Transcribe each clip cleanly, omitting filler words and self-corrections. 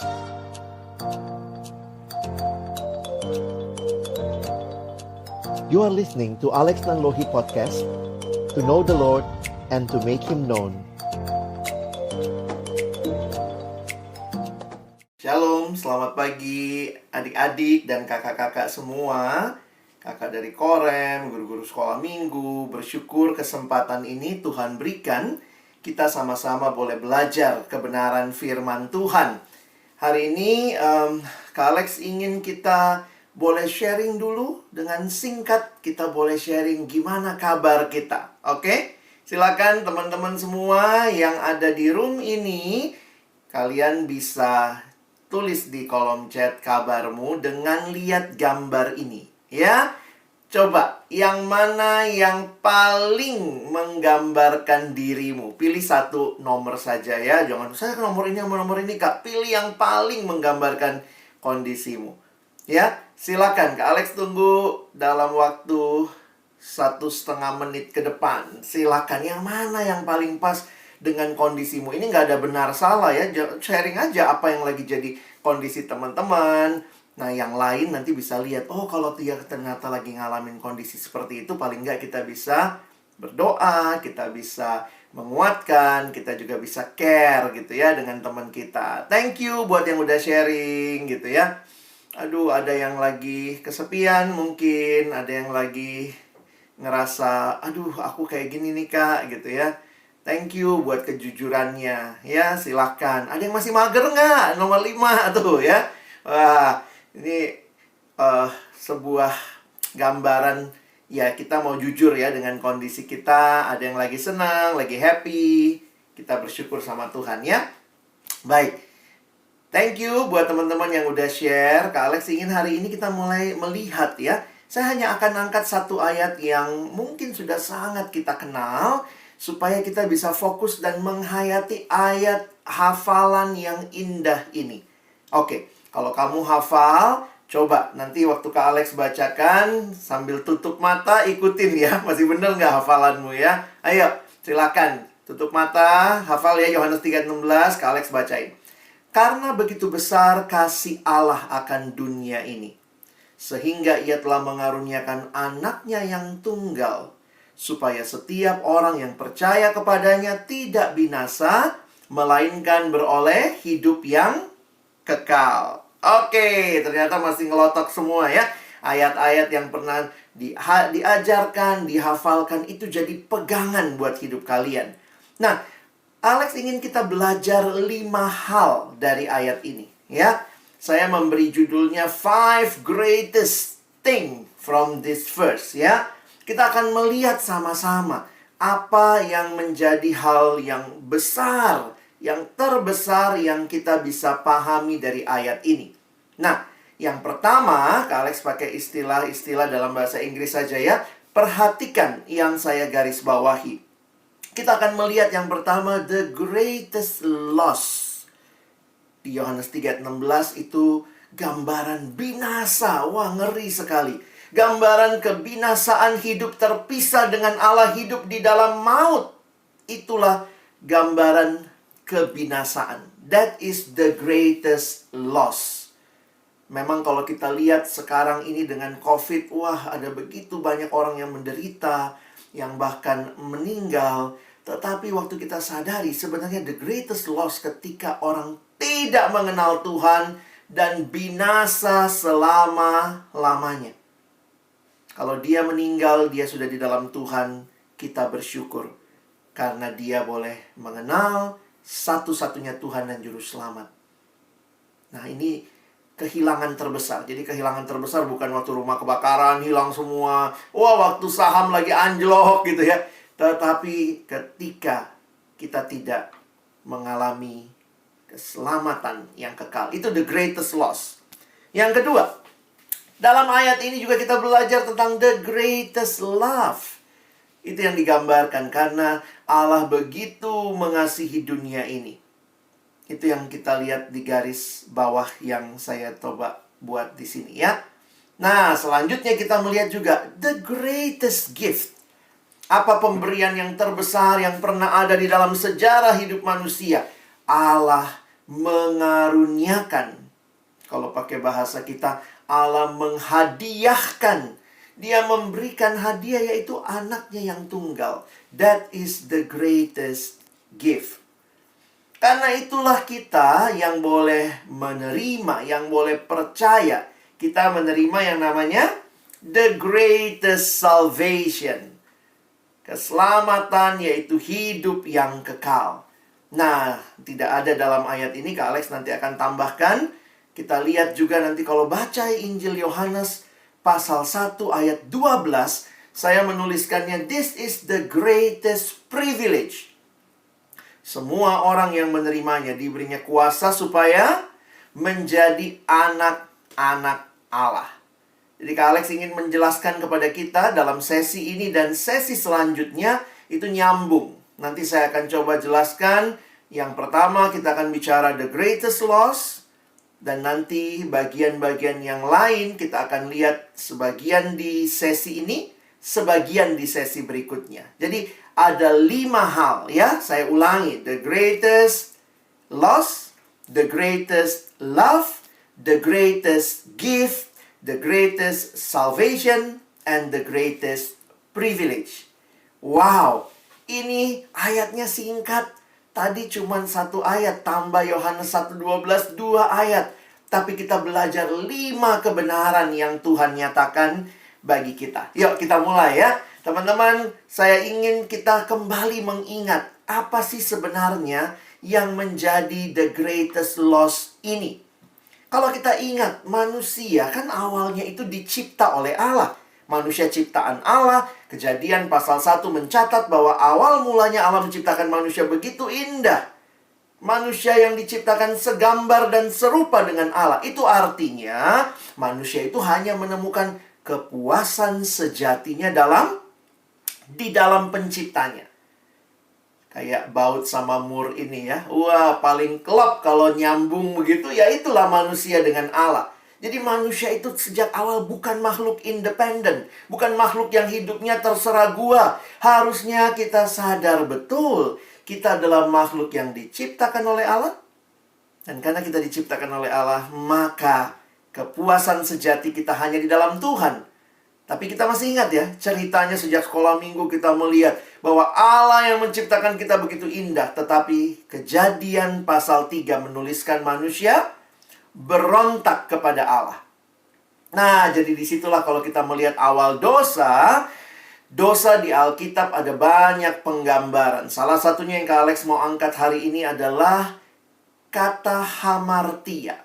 You are listening to Alex Nanlohi Podcast, to know the Lord and to make Him known. Shalom, selamat pagi adik-adik dan kakak-kakak semua. Kakak dari Korem, guru-guru sekolah minggu. Bersyukur kesempatan ini Tuhan berikan. Kita sama-sama boleh belajar kebenaran firman Tuhan. Hari ini Kak Alex ingin kita boleh sharing dulu dengan singkat. Kita boleh sharing gimana kabar kita. Oke? Silakan teman-teman semua yang ada di room ini, kalian bisa tulis di kolom chat kabarmu dengan lihat gambar ini. Ya, coba yang mana yang paling menggambarkan dirimu. Pilih satu nomor saja ya. Jangan saya nomor ini, nomor ini Kak. Pilih yang paling menggambarkan kondisimu. Ya, silakan Kak Alex tunggu dalam waktu 1,5 menit ke depan. Silakan yang mana yang paling pas dengan kondisimu. Ini nggak ada benar salah ya. Sharing aja apa yang lagi jadi kondisi teman-teman. Nah, yang lain nanti bisa lihat, oh kalau dia ternyata lagi ngalamin kondisi seperti itu, paling nggak kita bisa berdoa, kita bisa menguatkan, kita juga bisa care gitu ya dengan teman kita. Thank you buat yang udah sharing gitu ya. Aduh, ada yang lagi kesepian mungkin, ada yang lagi ngerasa, aduh aku kayak gini nih Kak gitu ya. Thank you buat kejujurannya ya, silahkan. Ada yang masih mager nggak? Nomor 5 tuh ya. Wah, ini sebuah gambaran ya, kita mau jujur ya dengan kondisi kita. Ada yang lagi senang, lagi happy. Kita bersyukur sama Tuhan ya. Baik. Thank you buat teman-teman yang udah share. Kak Alex ingin hari ini kita mulai melihat ya. Saya hanya akan angkat satu ayat yang mungkin sudah sangat kita kenal, supaya kita bisa fokus dan menghayati ayat hafalan yang indah ini. Oke, kalau kamu hafal, coba nanti waktu Kak Alex bacakan sambil tutup mata ikutin ya. Masih bener nggak hafalanmu ya? Ayo, silakan tutup mata, hafal ya Yohanes 3:16, Kak Alex bacain. Karena begitu besar kasih Allah akan dunia ini, sehingga Ia telah mengaruniakan anaknya yang tunggal, supaya setiap orang yang percaya kepadanya tidak binasa, melainkan beroleh hidup yang kekal. Oke, ternyata masih ngelotok semua ya. Ayat-ayat yang pernah diajarkan, dihafalkan, itu jadi pegangan buat hidup kalian. Nah, Alex ingin kita belajar 5 hal dari ayat ini ya. Saya memberi judulnya 5 greatest thing from this verse ya. Kita akan melihat sama-sama apa yang menjadi hal yang besar, yang terbesar yang kita bisa pahami dari ayat ini. Nah, yang pertama, Kak Alex pakai istilah-istilah dalam bahasa Inggris saja ya. Perhatikan yang saya garis bawahi. Kita akan melihat yang pertama, the greatest loss. Di Yohanes 3:16 itu gambaran binasa. Wah, ngeri sekali. Gambaran kebinasaan hidup terpisah dengan Allah, hidup di dalam maut. Itulah gambaran kebinasaan. That is the greatest loss. Memang kalau kita lihat sekarang ini dengan COVID, wah ada begitu banyak orang yang menderita, yang bahkan meninggal. Tetapi waktu kita sadari sebenarnya the greatest loss ketika orang tidak mengenal Tuhan dan binasa selama-lamanya. Kalau dia meninggal, dia sudah di dalam Tuhan, kita bersyukur. Karena dia boleh mengenal satu-satunya Tuhan dan Juru Selamat. Nah, ini kehilangan terbesar. Jadi kehilangan terbesar bukan waktu rumah kebakaran, hilang semua. Wah, waktu saham lagi anjlok gitu ya. Tetapi ketika kita tidak mengalami keselamatan yang kekal. Itu the greatest loss. Yang kedua, dalam ayat ini juga kita belajar tentang the greatest love. Itu yang digambarkan karena Allah begitu mengasihi dunia ini. Itu yang kita lihat di garis bawah yang saya coba buat di sini ya. Nah, selanjutnya kita melihat juga the greatest gift. Apa pemberian yang terbesar yang pernah ada di dalam sejarah hidup manusia? Allah mengaruniakan. Kalau pakai bahasa kita, Allah menghadiahkan. Dia memberikan hadiah, yaitu anaknya yang tunggal. That is the greatest gift. Karena itulah kita yang boleh menerima, yang boleh percaya. Kita menerima yang namanya the greatest salvation. Keselamatan, yaitu hidup yang kekal. Nah, tidak ada dalam ayat ini, Kak Alex nanti akan tambahkan. Kita lihat juga nanti kalau baca Injil Yohanes pasal 1 ayat 12, saya menuliskannya, this is the greatest privilege. Semua orang yang menerimanya diberinya kuasa supaya menjadi anak-anak Allah. Jadi Kak Alex ingin menjelaskan kepada kita dalam sesi ini dan sesi selanjutnya itu nyambung. Nanti saya akan coba jelaskan. Yang pertama kita akan bicara the greatest loss. Dan nanti bagian-bagian yang lain kita akan lihat sebagian di sesi ini, sebagian di sesi berikutnya. Jadi ada 5 hal ya, saya ulangi. The greatest loss, the greatest love, the greatest gift, the greatest salvation, and the greatest privilege. Wow, ini ayatnya singkat. Tadi cuma 1 ayat, tambah Yohanes 1:12, 2 ayat. Tapi kita belajar 5 kebenaran yang Tuhan nyatakan bagi kita. Yuk kita mulai ya. Teman-teman, saya ingin kita kembali mengingat apa sih sebenarnya yang menjadi the greatest loss ini. Kalau kita ingat, manusia kan awalnya itu dicipta oleh Allah. Manusia ciptaan Allah. Kejadian pasal 1 mencatat bahwa awal mulanya Allah menciptakan manusia begitu indah. Manusia yang diciptakan segambar dan serupa dengan Allah. Itu artinya manusia itu hanya menemukan kepuasan sejatinya di dalam penciptanya. Kayak Baut sama Mur ini ya. Wah, paling klop kalau nyambung begitu. Ya itulah manusia dengan Allah. Jadi manusia itu sejak awal bukan makhluk independen. Bukan makhluk yang hidupnya terserah gua. Harusnya kita sadar betul. Kita adalah makhluk yang diciptakan oleh Allah. Dan karena kita diciptakan oleh Allah, maka kepuasan sejati kita hanya di dalam Tuhan. Tapi kita masih ingat ya, ceritanya sejak sekolah minggu kita melihat bahwa Allah yang menciptakan kita begitu indah. Tetapi Kejadian pasal 3 menuliskan manusia berontak kepada Allah. Nah, jadi disitulah kalau kita melihat awal dosa di Alkitab ada banyak penggambaran. Salah satunya yang Kak Alex mau angkat hari ini adalah kata hamartia.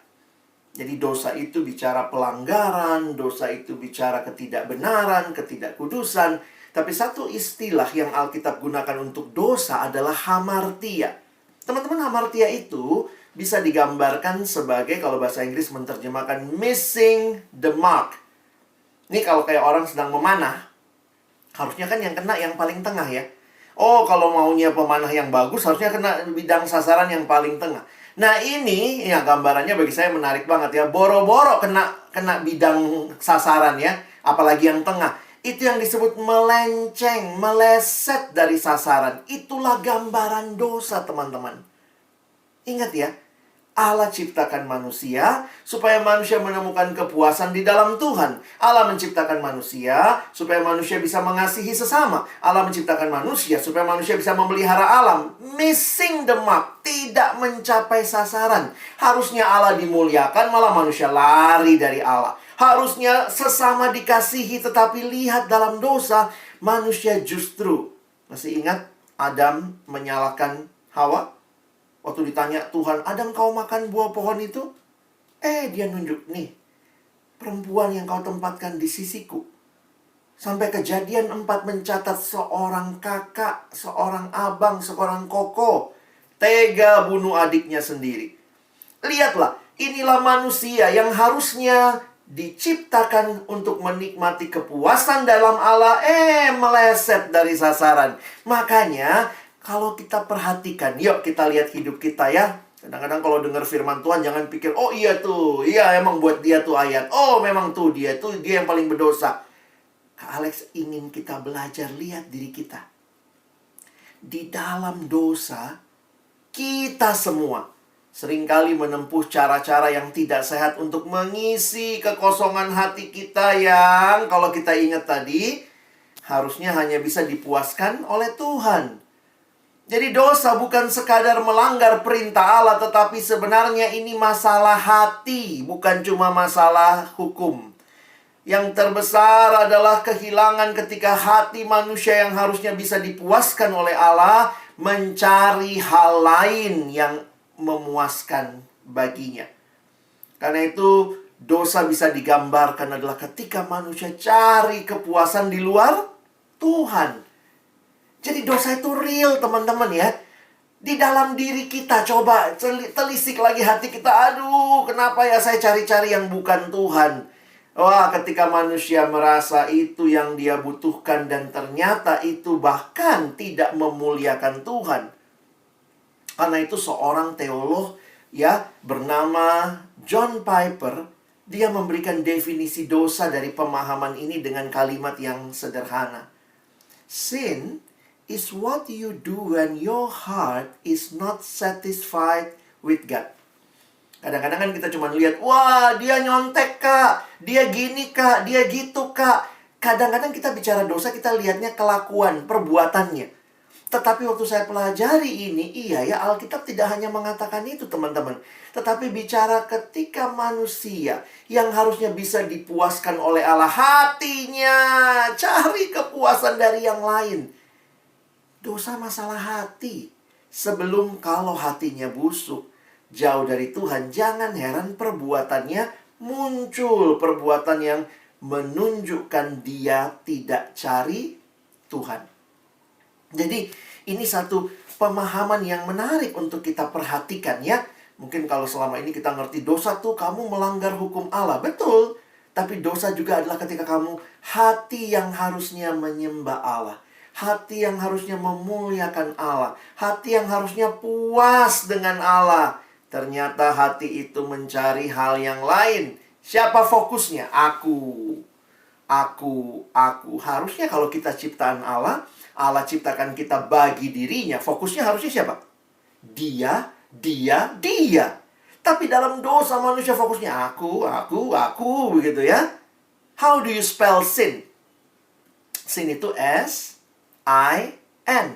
Jadi dosa itu bicara pelanggaran, dosa itu bicara ketidakbenaran, ketidakkudusan. Tapi satu istilah yang Alkitab gunakan untuk dosa adalah hamartia. Teman-teman, hamartia itu bisa digambarkan sebagai, kalau bahasa Inggris menerjemahkan missing the mark. Ini kalau kayak orang sedang memanah, harusnya kan yang kena yang paling tengah ya. Oh, kalau maunya pemanah yang bagus, harusnya kena bidang sasaran yang paling tengah. Nah ini, ya gambarannya bagi saya menarik banget ya. Boro-boro kena bidang sasaran ya. Apalagi yang tengah. Itu yang disebut melenceng, meleset dari sasaran. Itulah gambaran dosa, teman-teman. Ingat ya, Allah ciptakan manusia supaya manusia menemukan kepuasan di dalam Tuhan. Allah menciptakan manusia supaya manusia bisa mengasihi sesama. Allah menciptakan manusia supaya manusia bisa memelihara alam. Missing the mark, tidak mencapai sasaran. Harusnya Allah dimuliakan, malah manusia lari dari Allah. Harusnya sesama dikasihi, tetapi lihat dalam dosa, manusia justru. Masih ingat Adam menyalahkan Hawa? Waktu ditanya Tuhan, Adam kau makan buah pohon itu? Dia nunjuk, nih, perempuan yang kau tempatkan di sisiku. Sampai Kejadian 4 mencatat seorang kakak, seorang abang, seorang koko tega bunuh adiknya sendiri. Lihatlah, inilah manusia yang harusnya diciptakan untuk menikmati kepuasan dalam Allah, meleset dari sasaran. Makanya kalau kita perhatikan, yuk kita lihat hidup kita ya. Kadang-kadang kalau dengar firman Tuhan jangan pikir, oh iya tuh, iya emang buat dia tuh ayat. Oh memang tuh dia yang paling berdosa. Kak Alex ingin kita belajar lihat diri kita. Di dalam dosa, kita semua seringkali menempuh cara-cara yang tidak sehat untuk mengisi kekosongan hati kita yang kalau kita ingat tadi, harusnya hanya bisa dipuaskan oleh Tuhan. Jadi dosa bukan sekadar melanggar perintah Allah, tetapi sebenarnya ini masalah hati, bukan cuma masalah hukum. Yang terbesar adalah kehilangan ketika hati manusia yang harusnya bisa dipuaskan oleh Allah mencari hal lain yang memuaskan baginya. Karena itu dosa bisa digambarkan adalah ketika manusia cari kepuasan di luar Tuhan. Jadi dosa itu real, teman-teman ya. Di dalam diri kita, coba telisik lagi hati kita. Aduh, kenapa ya saya cari-cari yang bukan Tuhan? Wah, ketika manusia merasa itu yang dia butuhkan dan ternyata itu bahkan tidak memuliakan Tuhan. Karena itu seorang teolog ya bernama John Piper, dia memberikan definisi dosa dari pemahaman ini dengan kalimat yang sederhana. Sin is what you do when your heart is not satisfied with God. Kadang-kadang kan kita cuma lihat, wah dia nyontek kak, dia gini kak, dia gitu kak. Kadang-kadang kita bicara dosa, kita lihatnya kelakuan, perbuatannya. Tetapi waktu saya pelajari ini, iya ya, Alkitab tidak hanya mengatakan itu teman-teman. Tetapi bicara ketika manusia yang harusnya bisa dipuaskan oleh Allah, hatinya cari kepuasan dari yang lain. Dosa masalah hati. Sebelum kalau hatinya busuk, jauh dari Tuhan, jangan heran perbuatannya muncul. Perbuatan yang menunjukkan dia tidak cari Tuhan. Jadi ini satu pemahaman yang menarik untuk kita perhatikan ya. Mungkin kalau selama ini kita ngerti dosa tuh kamu melanggar hukum Allah. Betul. Tapi dosa juga adalah ketika kamu hati yang harusnya menyembah Allah. Hati yang harusnya memuliakan Allah. Hati yang harusnya puas dengan Allah. Ternyata hati itu mencari hal yang lain. Siapa fokusnya? Aku. Harusnya kalau kita ciptaan Allah, Allah ciptakan kita bagi dirinya. Fokusnya harusnya siapa? Dia. Tapi dalam dosa manusia fokusnya aku, begitu ya. How do you spell sin? Sin itu S-I-N.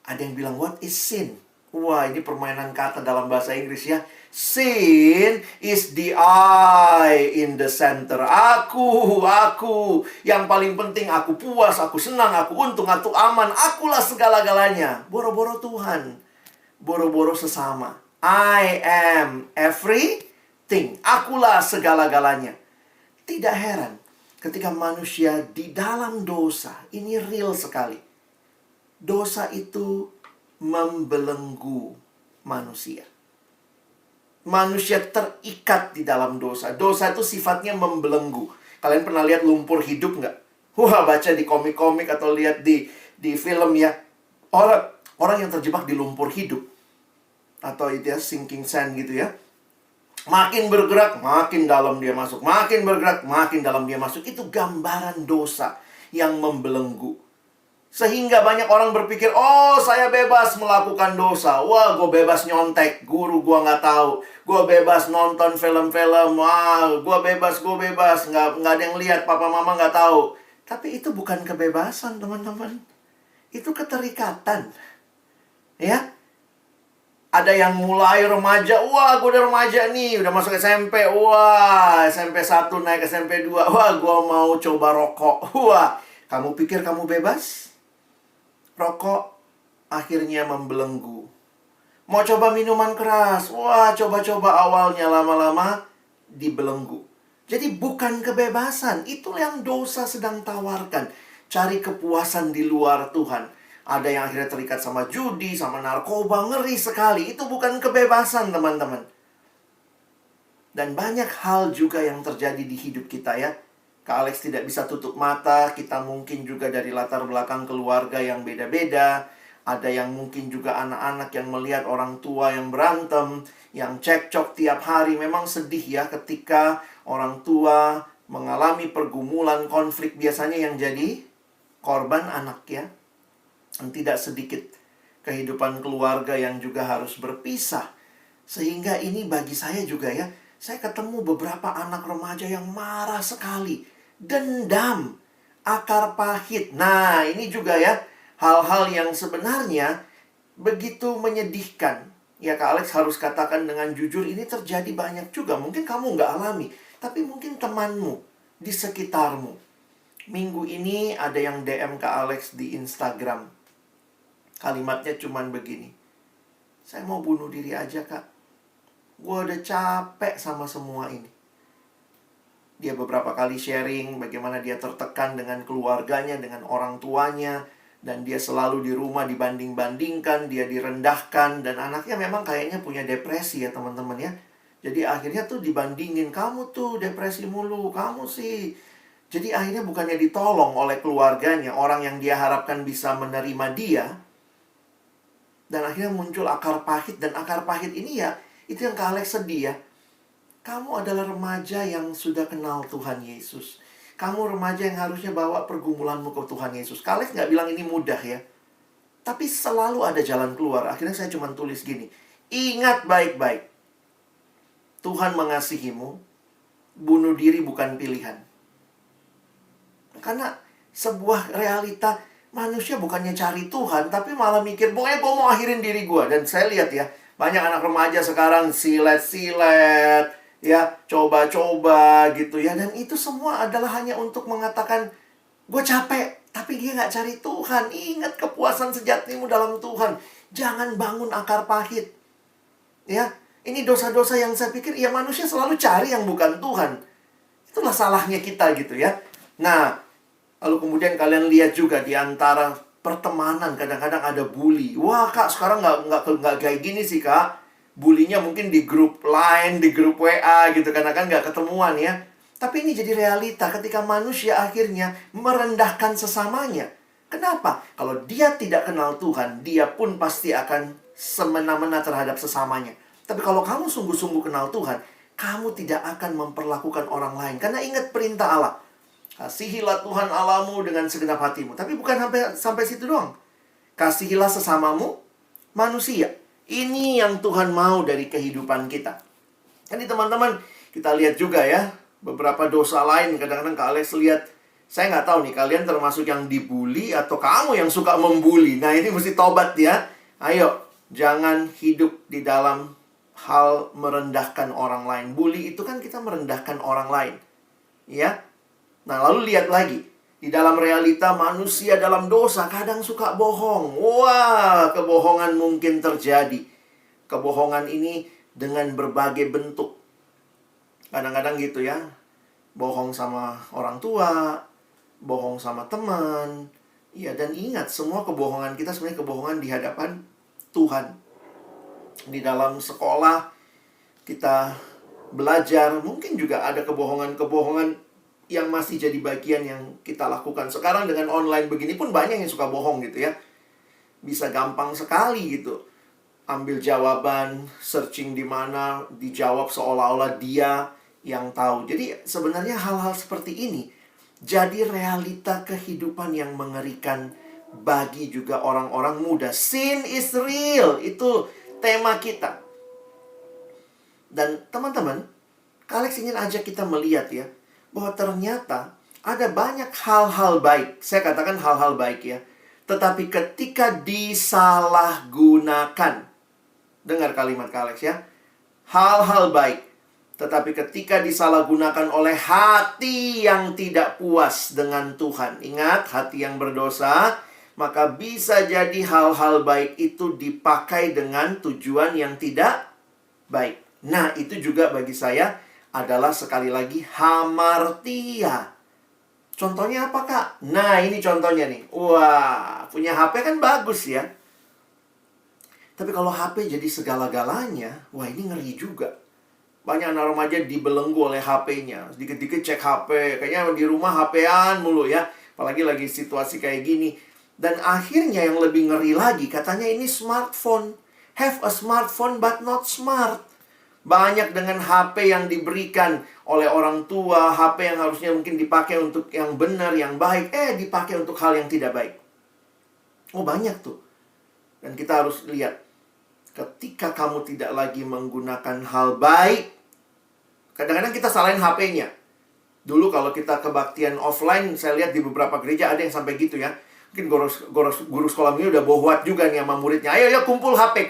Ada yang bilang, what is sin? Wah, ini permainan kata dalam bahasa Inggris ya. Sin is the I in the center. Aku. Yang paling penting aku puas, aku senang, aku untung, aku aman. Akulah segala-galanya. Boro-boro Tuhan. Boro-boro sesama. I am everything. Akulah segala-galanya. Tidak heran ketika manusia di dalam dosa. Ini real sekali. Dosa itu membelenggu manusia. Manusia terikat di dalam dosa. Dosa itu sifatnya membelenggu. Kalian pernah lihat lumpur hidup nggak? Wah, baca di komik-komik atau lihat di film ya. Orang yang terjebak di lumpur hidup. Atau itu ya, sinking sand gitu ya. Makin bergerak, makin dalam dia masuk. Makin bergerak, makin dalam dia masuk. Itu gambaran dosa yang membelenggu. Sehingga banyak orang berpikir, oh saya bebas melakukan dosa. Wah, gue bebas nyontek. Guru gue nggak tahu. Gue bebas nonton film-film. Wah, gue bebas. Nggak ada yang lihat. Papa mama nggak tahu. Tapi itu bukan kebebasan, teman-teman. Itu keterikatan. Ya. Ada yang mulai remaja. Wah, gue udah remaja nih. Udah masuk SMP. Wah, SMP 1 naik SMP 2. Wah, gue mau coba rokok. Wah, kamu pikir kamu bebas? Rokok akhirnya membelenggu. Mau coba minuman keras. Wah, coba-coba awalnya lama-lama dibelenggu. Jadi bukan kebebasan. Itulah yang dosa sedang tawarkan. Cari kepuasan di luar Tuhan. Ada yang akhirnya terikat sama judi, sama narkoba. Ngeri sekali. Itu bukan kebebasan, teman-teman. Dan banyak hal juga yang terjadi di hidup kita ya. Kak Alex tidak bisa tutup mata. Kita mungkin juga dari latar belakang keluarga yang beda-beda. Ada yang mungkin juga anak-anak yang melihat orang tua yang berantem, yang cekcok tiap hari. Memang sedih ya ketika orang tua mengalami pergumulan, konflik. Biasanya yang jadi korban anak ya. Dan tidak sedikit kehidupan keluarga yang juga harus berpisah. Sehingga ini bagi saya juga ya, saya ketemu beberapa anak remaja yang marah sekali, dendam, akar pahit. Nah, ini juga ya, hal-hal yang sebenarnya begitu menyedihkan. Ya, Kak Alex harus katakan dengan jujur, ini terjadi banyak juga. Mungkin kamu nggak alami, tapi mungkin temanmu di sekitarmu. Minggu ini ada yang DM Kak Alex di Instagram. Kalimatnya cuman begini, saya mau bunuh diri aja, Kak. Gue udah capek sama semua ini. Dia beberapa kali sharing bagaimana dia tertekan dengan keluarganya, dengan orang tuanya. Dan dia selalu di rumah dibanding-bandingkan, dia direndahkan. Dan anaknya memang kayaknya punya depresi ya teman-teman ya. Jadi akhirnya tuh dibandingin, kamu tuh depresi mulu, kamu sih. Jadi akhirnya bukannya ditolong oleh keluarganya, orang yang dia harapkan bisa menerima dia. Dan akhirnya muncul akar pahit. Dan akar pahit ini ya, itu yang Kak Alex sedih ya. Kamu adalah remaja yang sudah kenal Tuhan Yesus. Kamu remaja yang harusnya bawa pergumulanmu ke Tuhan Yesus. Kak Alex nggak bilang ini mudah ya. Tapi selalu ada jalan keluar. Akhirnya saya cuma tulis gini. Ingat baik-baik. Tuhan mengasihimu. Bunuh diri bukan pilihan. Karena sebuah realita, manusia bukannya cari Tuhan, tapi malah mikir, pokoknya gue mau akhirin diri gue. Dan saya lihat ya, banyak anak remaja sekarang silet-silet, ya, coba-coba gitu ya. Dan itu semua adalah hanya untuk mengatakan, gue capek, tapi dia nggak cari Tuhan. Ingat kepuasan sejatimu dalam Tuhan. Jangan bangun akar pahit. Ya, ini dosa-dosa yang saya pikir, ya manusia selalu cari yang bukan Tuhan. Itulah salahnya kita gitu ya. Nah, lalu kemudian kalian lihat juga di antara pertemanan kadang-kadang ada bully. Wah Kak, sekarang nggak kayak gini sih Kak. Bulinya mungkin di grup Line, di grup WA gitu. Karena kan nggak ketemuan ya. Tapi ini jadi realita ketika manusia akhirnya merendahkan sesamanya. Kenapa? Kalau dia tidak kenal Tuhan, dia pun pasti akan semena-mena terhadap sesamanya. Tapi kalau kamu sungguh-sungguh kenal Tuhan, kamu tidak akan memperlakukan orang lain. Karena ingat perintah Allah. Kasihilah Tuhan Allahmu dengan segenap hatimu. Tapi bukan sampai situ doang. Kasihilah sesamamu manusia. Ini yang Tuhan mau dari kehidupan kita. Jadi teman-teman, kita lihat juga ya, beberapa dosa lain. Kadang-kadang Kak Alex lihat, saya nggak tahu nih, kalian termasuk yang dibully atau kamu yang suka membuli. Nah ini mesti tobat ya. Ayo, jangan hidup di dalam hal merendahkan orang lain. Bully itu kan kita merendahkan orang lain. Ya. Nah, lalu lihat lagi. Di dalam realita manusia dalam dosa kadang suka bohong. Wah, kebohongan mungkin terjadi. Kebohongan ini dengan berbagai bentuk. Kadang-kadang gitu ya. Bohong sama orang tua, bohong sama teman. Ya, dan ingat, semua kebohongan kita sebenarnya kebohongan di hadapan Tuhan. Di dalam sekolah kita belajar, mungkin juga ada kebohongan-kebohongan yang masih jadi bagian yang kita lakukan. Sekarang dengan online begini pun banyak yang suka bohong gitu ya. Bisa gampang sekali gitu. Ambil jawaban, searching di mana, dijawab seolah-olah dia yang tahu. Jadi sebenarnya hal-hal seperti ini jadi realita kehidupan yang mengerikan bagi juga orang-orang muda. Sin is real. Itu tema kita. Dan teman-teman, Kak Alex ingin ajak kita melihat ya, bahwa ternyata ada banyak hal-hal baik. Saya katakan hal-hal baik ya. Tetapi ketika disalahgunakan, dengar kalimat Kak Alex ya, hal-hal baik. Tetapi ketika disalahgunakan oleh hati yang tidak puas dengan Tuhan. Ingat, hati yang berdosa, maka bisa jadi hal-hal baik itu dipakai dengan tujuan yang tidak baik. Nah, itu juga bagi saya adalah sekali lagi hamartia. Contohnya apa Kak? Nah ini contohnya nih. Wah, punya HP kan bagus ya. Tapi kalau HP jadi segala-galanya, wah ini ngeri juga. Banyak anak remaja dibelenggu oleh HP-nya. Dikit-dikit cek HP. Kayaknya di rumah HP-an mulu ya. Apalagi lagi situasi kayak gini. Dan akhirnya yang lebih ngeri lagi, katanya ini smartphone. Have a smartphone but not smart. Banyak dengan HP yang diberikan oleh orang tua, HP yang harusnya mungkin dipakai untuk yang benar, yang baik, dipakai untuk hal yang tidak baik. Oh banyak tuh. Dan kita harus lihat. Ketika kamu tidak lagi menggunakan hal baik, kadang-kadang kita salahin HP-nya. Dulu kalau kita kebaktian offline, saya lihat di beberapa gereja ada yang sampai gitu ya. Mungkin guru sekolah minggu udah bohwat juga nih sama muridnya. Ayo ya kumpul HP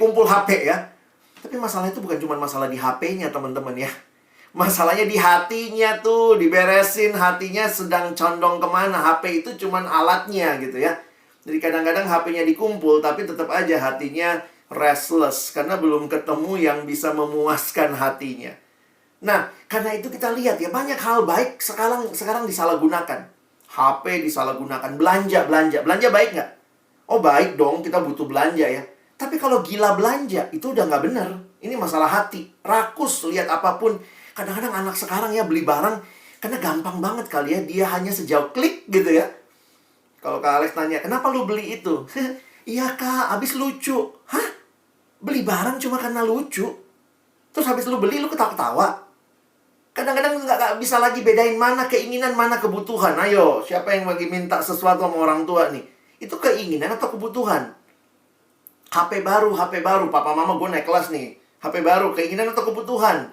ya. Tapi masalah itu bukan cuma masalah di HP-nya teman-teman ya. Masalahnya di hatinya tuh, diberesin hatinya sedang condong kemana. HP itu cuma alatnya gitu ya. Jadi kadang-kadang HP-nya dikumpul, tapi tetap aja hatinya restless. Karena belum ketemu yang bisa memuaskan hatinya. Nah, karena itu kita lihat ya, banyak hal baik sekarang disalahgunakan. HP disalahgunakan, belanja baik nggak? Oh baik dong, kita butuh belanja ya. Tapi kalau gila belanja, itu udah nggak bener. Ini masalah hati, rakus lihat apapun. Kadang-kadang anak sekarang ya beli barang, karena gampang banget kali ya, dia hanya sejauh klik gitu ya. Kalau Kak Alex tanya, kenapa lu beli itu? Iya Kak, habis lucu. Hah? Beli barang cuma karena lucu? Terus habis lu beli, lu ketawa-ketawa? Kadang-kadang nggak bisa lagi bedain mana keinginan, mana kebutuhan. Ayo, siapa yang lagi minta sesuatu sama orang tua nih? Itu keinginan atau kebutuhan? HP baru, Papa Mama gue naik kelas nih. HP baru, keinginan atau kebutuhan?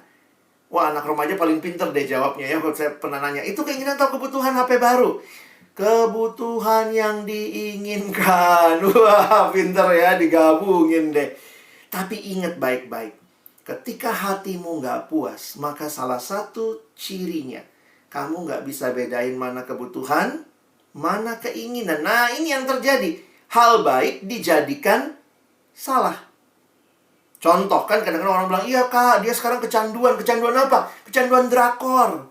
Wah, anak remaja paling pinter deh jawabnya ya. Kalau saya pernah nanya, itu keinginan atau kebutuhan HP baru? Kebutuhan yang diinginkan. Wah, pinter ya, digabungin deh. Tapi ingat baik-baik. Ketika hatimu nggak puas, maka salah satu cirinya, kamu nggak bisa bedain mana kebutuhan, mana keinginan. Nah, ini yang terjadi. Hal baik dijadikan salah. Contoh, kan kadang-kadang orang bilang, iya Kak, dia sekarang kecanduan. Kecanduan apa? Kecanduan drakor.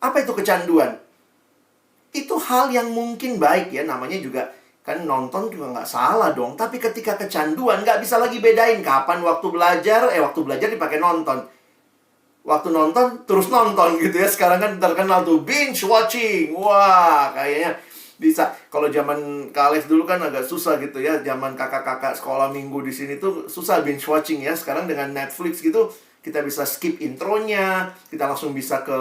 Apa itu kecanduan? Itu hal yang mungkin baik ya, namanya juga kan nonton juga nggak salah dong. Tapi ketika kecanduan, nggak bisa lagi bedain kapan waktu belajar dipakai nonton. Waktu nonton, terus nonton gitu ya. Sekarang kan terkenal tuh binge watching. Wah, kayaknya bisa. Kalau zaman Kak Alex dulu kan agak susah gitu ya. Zaman kakak-kakak sekolah minggu di sini tuh susah binge watching ya. Sekarang dengan Netflix gitu, kita bisa skip intronya. Kita langsung bisa ke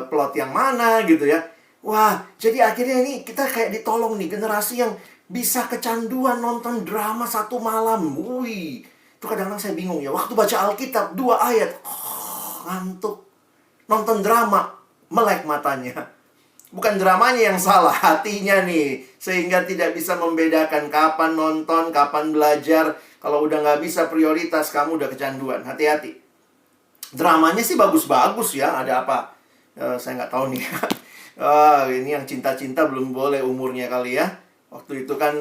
plot yang mana gitu ya. Wah, jadi akhirnya ini kita kayak ditolong nih, generasi yang bisa kecanduan nonton drama satu malam. Wih, itu kadang-kadang saya bingung ya. Waktu baca Alkitab, 2 ayat, ngantuk. Nonton drama, melek matanya. Bukan dramanya yang salah, hatinya nih. Sehingga tidak bisa membedakan kapan nonton, kapan belajar. Kalau udah nggak bisa prioritas, kamu udah kecanduan. Hati-hati. Dramanya sih bagus-bagus ya, ada apa? Saya nggak tahu nih. Ini yang cinta-cinta belum boleh umurnya kali ya. Waktu itu kan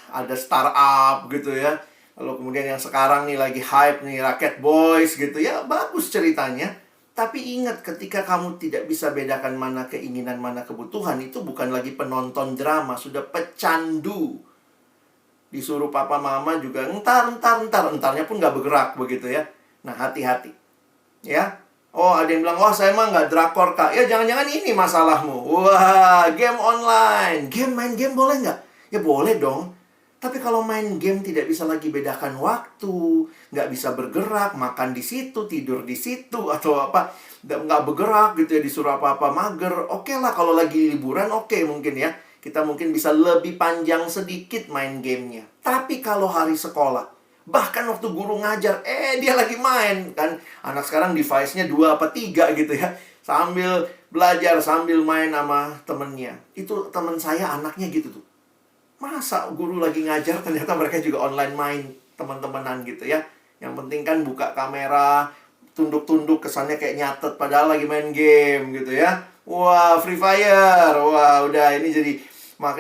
ada startup gitu ya. Lalu kemudian yang sekarang nih lagi hype nih, Rocket Boys gitu ya. Bagus ceritanya. Tapi ingat, ketika kamu tidak bisa bedakan mana keinginan, mana kebutuhan, itu bukan lagi penonton drama, sudah pecandu. Disuruh papa mama juga entarnya pun nggak bergerak begitu ya. Nah, hati-hati ya. Oh, ada yang bilang, wah saya mah nggak drakor Kak. Ya jangan-jangan ini masalahmu. Wah, game online. Main game boleh nggak? Ya boleh dong. Tapi kalau main game tidak bisa lagi bedakan waktu, nggak bisa bergerak, makan di situ, tidur di situ, atau apa, nggak bergerak gitu ya, disuruh apa-apa mager. Oke lah, kalau lagi liburan oke mungkin ya. Kita mungkin bisa lebih panjang sedikit main gamenya. Tapi kalau hari sekolah, bahkan waktu guru ngajar, dia lagi main. Kan anak sekarang device-nya 2 apa 3 gitu ya. Sambil belajar, sambil main sama temennya. Itu temen saya anaknya gitu tuh. Masa guru lagi ngajar, ternyata mereka juga online main, teman-temanan gitu ya. Yang penting kan buka kamera, tunduk-tunduk, kesannya kayak nyatet, padahal lagi main game gitu ya. Wah, Free Fire. Wah, udah ini jadi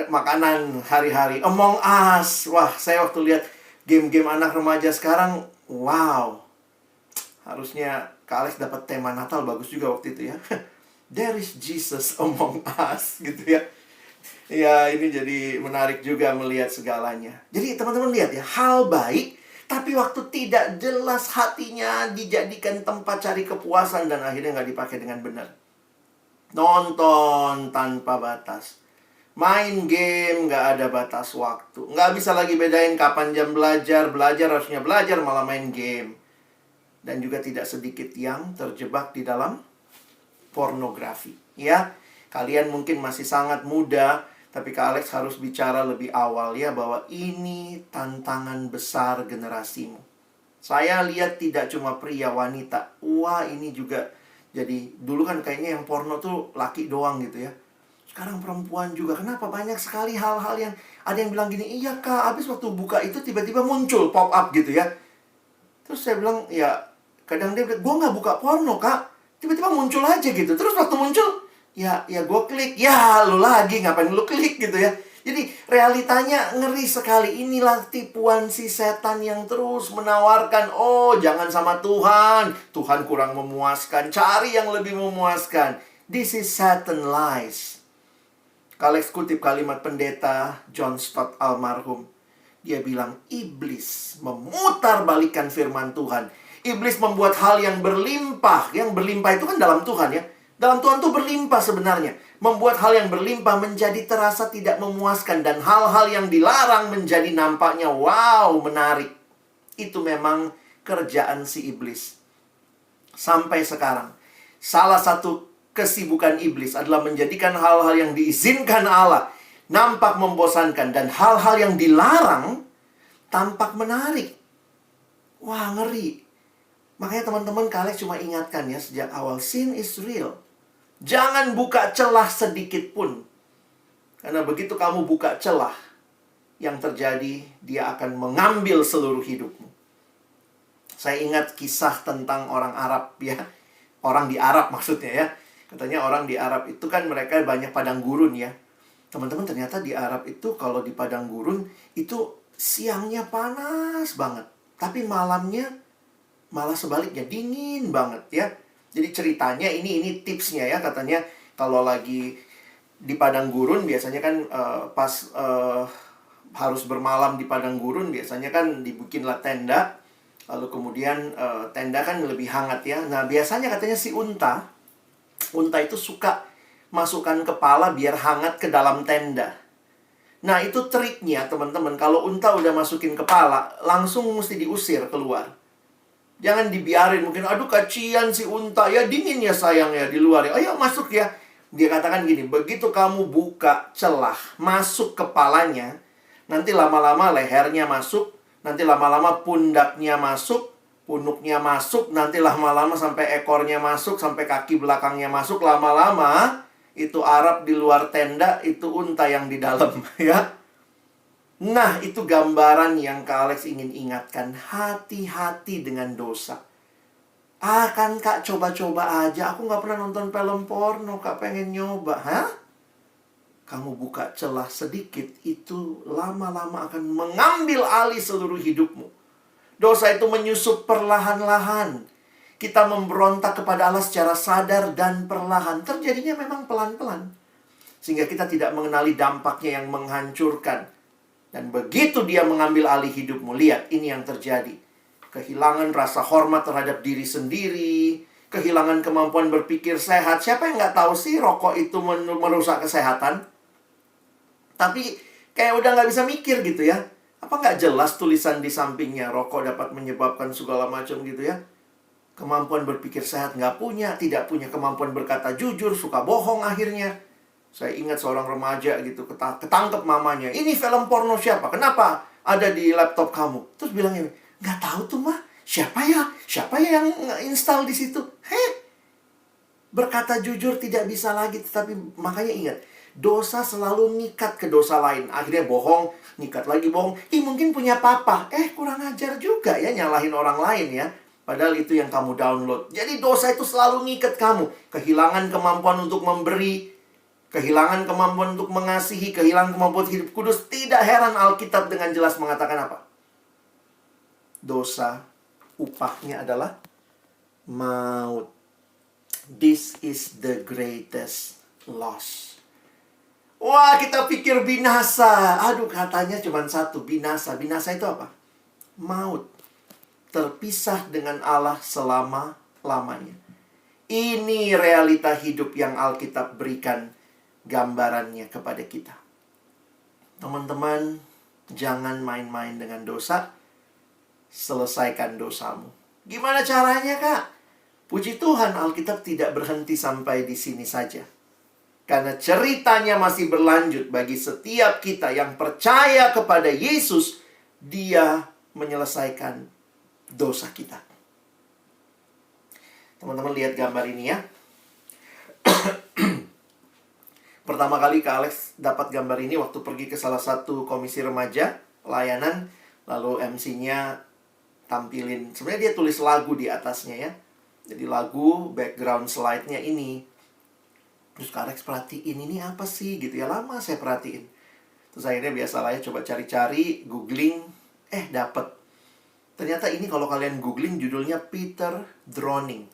makanan hari-hari. Among Us. Wah, saya waktu lihat game-game anak remaja sekarang, wow. Harusnya Kak Alex dapat tema Natal bagus juga waktu itu ya. There is Jesus among us gitu ya. Ya, ini jadi menarik juga melihat segalanya. Jadi teman-teman lihat ya, hal baik, tapi waktu tidak jelas hatinya dijadikan tempat cari kepuasan dan akhirnya nggak dipakai dengan benar. Nonton tanpa batas. Main game, nggak ada batas waktu. Nggak bisa lagi bedain kapan jam belajar. Belajar harusnya belajar, malah main game. Dan juga tidak sedikit yang terjebak di dalam pornografi. Ya, kalian mungkin masih sangat muda, Tapi Kak Alex harus bicara lebih awal ya, bahwa ini tantangan besar generasimu. Saya lihat tidak cuma pria, wanita. Wah, ini juga. Jadi dulu kan kayaknya yang porno tuh laki doang gitu ya. Sekarang perempuan juga. Kenapa banyak sekali hal-hal yang ada yang bilang gini, iya Kak, habis waktu buka itu tiba-tiba muncul pop up gitu ya. Terus saya bilang, ya kadang dia bilang, gue nggak buka porno Kak, tiba-tiba muncul aja gitu. Terus waktu muncul, ya gue klik, ya lu lagi ngapain lu klik gitu ya. Jadi realitanya ngeri sekali. Inilah tipuan si setan yang terus menawarkan, oh jangan sama Tuhan, Tuhan kurang memuaskan, cari yang lebih memuaskan. This is Satan lies. Kalex kutip kalimat pendeta John Stott almarhum. Dia bilang, iblis memutarbalikkan firman Tuhan. Iblis membuat hal yang berlimpah. Yang berlimpah itu kan dalam Tuhan ya. Dalam Tuhan itu berlimpah sebenarnya. Membuat hal yang berlimpah menjadi terasa tidak memuaskan. Dan hal-hal yang dilarang menjadi nampaknya wow, menarik. Itu memang kerjaan si iblis. Sampai sekarang. Salah satu kesibukan iblis adalah menjadikan hal-hal yang diizinkan Allah nampak membosankan. Dan hal-hal yang dilarang tampak menarik. Wah, ngeri. Makanya teman-teman, Kak Alex cuma ingatkan ya sejak awal, sin is real. Jangan buka celah sedikit pun. Karena begitu kamu buka celah, yang terjadi, dia akan mengambil seluruh hidupmu. Saya ingat kisah tentang orang Arab ya. Orang di Arab maksudnya ya. Katanya orang di Arab itu kan mereka banyak padang gurun ya. Teman-teman, ternyata di Arab itu kalau di padang gurun itu siangnya panas banget. Tapi malamnya malah sebaliknya, dingin banget ya. Jadi ceritanya ini tipsnya ya. Katanya kalau lagi di padang gurun biasanya kan pas harus bermalam di padang gurun, biasanya kan dibikinlah tenda. Lalu kemudian tenda kan lebih hangat ya. Nah biasanya katanya si unta itu suka masukkan kepala biar hangat ke dalam tenda. Nah itu triknya teman-teman. Kalau unta udah masukin kepala, langsung mesti diusir keluar. Jangan dibiarin, mungkin aduh kasihan si unta ya, dingin ya sayang ya di luar ya, ayo masuk ya. Dia katakan gini, begitu kamu buka celah masuk kepalanya, nanti lama-lama lehernya masuk, nanti lama-lama pundaknya masuk, punuknya masuk, nanti lama-lama sampai ekornya masuk, sampai kaki belakangnya masuk. Lama-lama itu Arab di luar tenda, itu unta yang di dalam ya. Nah, itu gambaran yang Kak Alex ingin ingatkan. Hati-hati dengan dosa. Kan Kak coba-coba aja. Aku nggak pernah nonton film porno. Kak pengen nyoba. Hah? Kamu buka celah sedikit, itu lama-lama akan mengambil alih seluruh hidupmu. Dosa itu menyusup perlahan-lahan. Kita memberontak kepada Allah secara sadar dan perlahan. Terjadinya memang pelan-pelan. Sehingga kita tidak mengenali dampaknya yang menghancurkan. Dan begitu dia mengambil alih hidupmu, lihat ini yang terjadi. Kehilangan rasa hormat terhadap diri sendiri, kehilangan kemampuan berpikir sehat. Siapa yang nggak tahu sih rokok itu merusak kesehatan? Tapi kayak udah nggak bisa mikir gitu ya. Apa nggak jelas tulisan di sampingnya, rokok dapat menyebabkan segala macam gitu ya. Kemampuan berpikir sehat nggak punya, tidak punya kemampuan berkata jujur, suka bohong akhirnya. Saya ingat seorang remaja gitu, ketangkep mamanya. Ini film porno siapa? Kenapa ada di laptop kamu? Terus bilangnya, nggak tahu tuh mah. Siapa ya? Siapa ya yang install di situ? Berkata jujur tidak bisa lagi. Tetapi makanya ingat, dosa selalu ngikat ke dosa lain. Akhirnya bohong, ngikat lagi bohong. Mungkin punya papa. Kurang ajar juga ya nyalahin orang lain ya. Padahal itu yang kamu download. Jadi dosa itu selalu ngikat kamu. Kehilangan kemampuan untuk memberi, kehilangan kemampuan untuk mengasihi, kehilangan kemampuan hidup kudus. Tidak heran Alkitab dengan jelas mengatakan apa? Dosa, upahnya adalah maut. This is the greatest loss. Wah, kita pikir binasa. Aduh, katanya cuma satu, binasa. Binasa itu apa? Maut. Terpisah dengan Allah selama-lamanya. Ini realita hidup yang Alkitab berikan gambarannya kepada kita. Teman-teman, jangan main-main dengan dosa. Selesaikan dosamu. Gimana caranya, Kak? Puji Tuhan, Alkitab tidak berhenti sampai di sini saja. Karena ceritanya masih berlanjut bagi setiap kita yang percaya kepada Yesus, Dia menyelesaikan dosa kita. Teman-teman lihat gambar ini ya. Pertama kali Kak Alex dapat gambar ini waktu pergi ke salah satu komisi remaja, layanan. Lalu MC-nya tampilin, sebenarnya dia tulis lagu di atasnya ya. Jadi lagu, background slide-nya ini. Terus Kak Alex perhatiin, ini apa sih gitu ya. Lama saya perhatiin. Terus akhirnya biasalah ya, coba cari-cari, googling. Dapet. Ternyata ini kalau kalian googling judulnya Peter Drowning.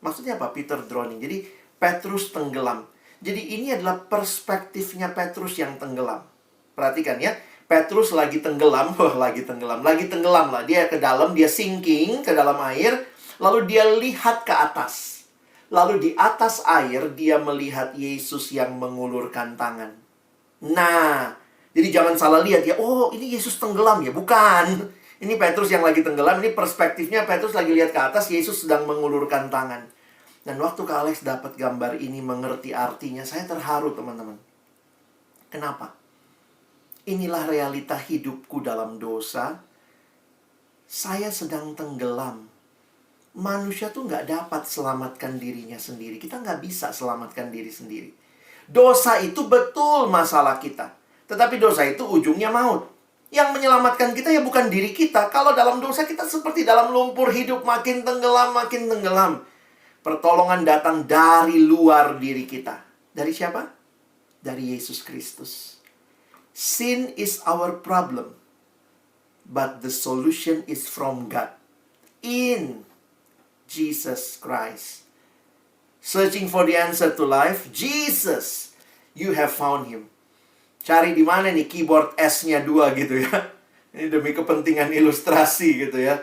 Maksudnya apa Peter Drowning? Jadi Petrus tenggelam. Jadi ini adalah perspektifnya Petrus yang tenggelam. Perhatikan ya, Petrus lagi tenggelam lah. Dia ke dalam, dia sinking ke dalam air. Lalu dia lihat ke atas. Lalu di atas air dia melihat Yesus yang mengulurkan tangan. Nah, jadi jangan salah lihat ya. Oh, ini Yesus tenggelam ya? Bukan. Ini Petrus yang lagi tenggelam. Ini perspektifnya Petrus lagi lihat ke atas. Yesus sedang mengulurkan tangan. Dan waktu Kak Alex dapat gambar ini, mengerti artinya, saya terharu teman-teman. Kenapa? Inilah realita hidupku dalam dosa. Saya sedang tenggelam. Manusia tuh nggak dapat selamatkan dirinya sendiri. Kita nggak bisa selamatkan diri sendiri. Dosa itu betul masalah kita. Tetapi dosa itu ujungnya maut. Yang menyelamatkan kita ya bukan diri kita. Kalau dalam dosa kita seperti dalam lumpur hidup, makin tenggelam, makin tenggelam. Pertolongan datang dari luar diri kita. Dari siapa? Dari Yesus Kristus. Sin is our problem, but the solution is from God. In Jesus Christ. Searching for the answer to life, Jesus, you have found Him. Cari di mana nih keyboard S-nya 2 gitu ya. Ini demi kepentingan ilustrasi gitu ya.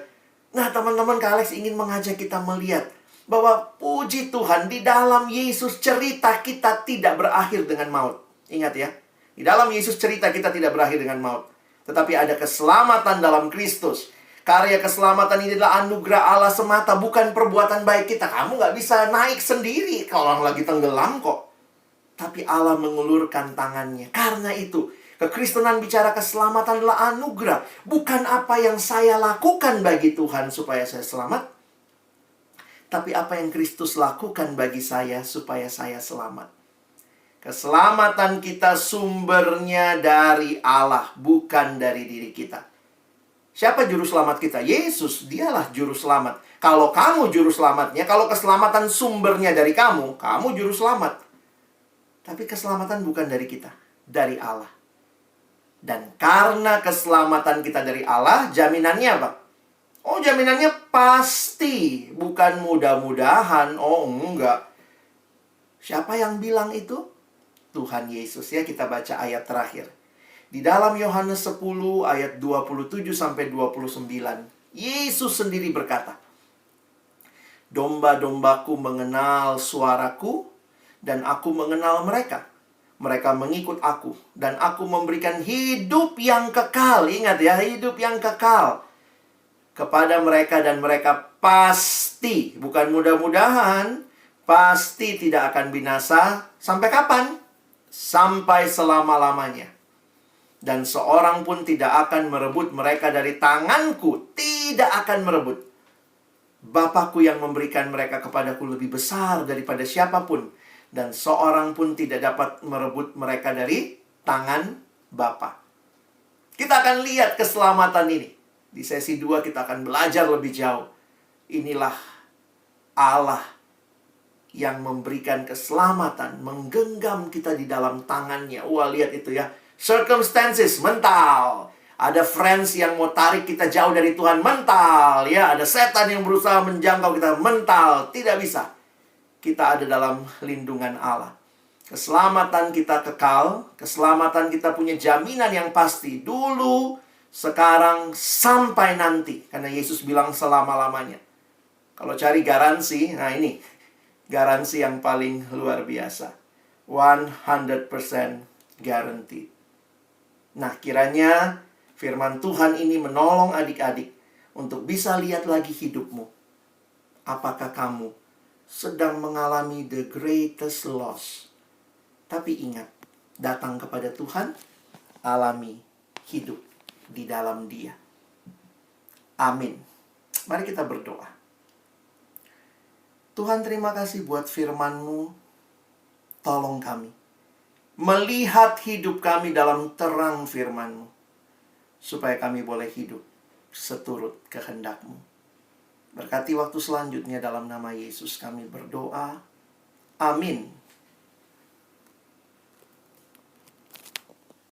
Nah teman-teman, Kak Alex ingin mengajak kita melihat bahwa puji Tuhan, di dalam Yesus cerita kita tidak berakhir dengan maut. Ingat ya, di dalam Yesus cerita kita tidak berakhir dengan maut. Tetapi ada keselamatan dalam Kristus. Karya keselamatan ini adalah anugerah Allah semata, bukan perbuatan baik kita. Kamu nggak bisa naik sendiri kalau orang lagi tenggelam kok. Tapi Allah mengulurkan tangannya. Karena itu, kekristenan bicara keselamatan adalah anugerah. Bukan apa yang saya lakukan bagi Tuhan supaya saya selamat. Tapi apa yang Kristus lakukan bagi saya supaya saya selamat. Keselamatan kita sumbernya dari Allah, bukan dari diri kita. Siapa juru selamat kita? Yesus, dialah juru selamat. Kalau kamu juru selamatnya, kalau keselamatan sumbernya dari kamu, kamu juru selamat. Tapi keselamatan bukan dari kita, dari Allah. Dan karena keselamatan kita dari Allah, jaminannya apa? Oh, jaminannya pasti, bukan mudah-mudahan. Oh, enggak. Siapa yang bilang itu? Tuhan Yesus ya, kita baca ayat terakhir. Di dalam Yohanes 10 ayat 27 sampai 29, Yesus sendiri berkata, "Domba-dombaku mengenal suaraku, dan aku mengenal mereka. Mereka mengikut aku, dan aku memberikan hidup yang kekal." Ingat ya, hidup yang kekal kepada mereka, dan mereka pasti, bukan mudah-mudahan, pasti tidak akan binasa. Sampai kapan? Sampai selama-lamanya. Dan seorang pun tidak akan merebut mereka dari tanganku. Tidak akan merebut. Bapakku yang memberikan mereka kepadaku lebih besar daripada siapapun. Dan seorang pun tidak dapat merebut mereka dari tangan Bapa. Kita akan lihat keselamatan ini. Di sesi 2 kita akan belajar lebih jauh. Inilah Allah yang memberikan keselamatan, menggenggam kita di dalam tangannya. Wah, lihat itu ya. Circumstances, mental. Ada friends yang mau tarik kita jauh dari Tuhan, mental. Ya, ada setan yang berusaha menjangkau kita, mental. Tidak bisa. Kita ada dalam lindungan Allah. Keselamatan kita kekal. Keselamatan kita punya jaminan yang pasti. Dulu, sekarang, sampai nanti. Karena Yesus bilang selama-lamanya. Kalau cari garansi, nah ini. Garansi yang paling luar biasa. 100% guarantee. Nah, kiranya firman Tuhan ini menolong adik-adik untuk bisa lihat lagi hidupmu. Apakah kamu sedang mengalami the greatest loss? Tapi ingat, datang kepada Tuhan, alami hidup di dalam Dia. Amin. Mari kita berdoa. Tuhan, terima kasih buat firman-Mu. Tolong kami melihat hidup kami dalam terang firman-Mu, supaya kami boleh hidup seturut kehendak-Mu. Berkati waktu selanjutnya, dalam nama Yesus kami berdoa. Amin.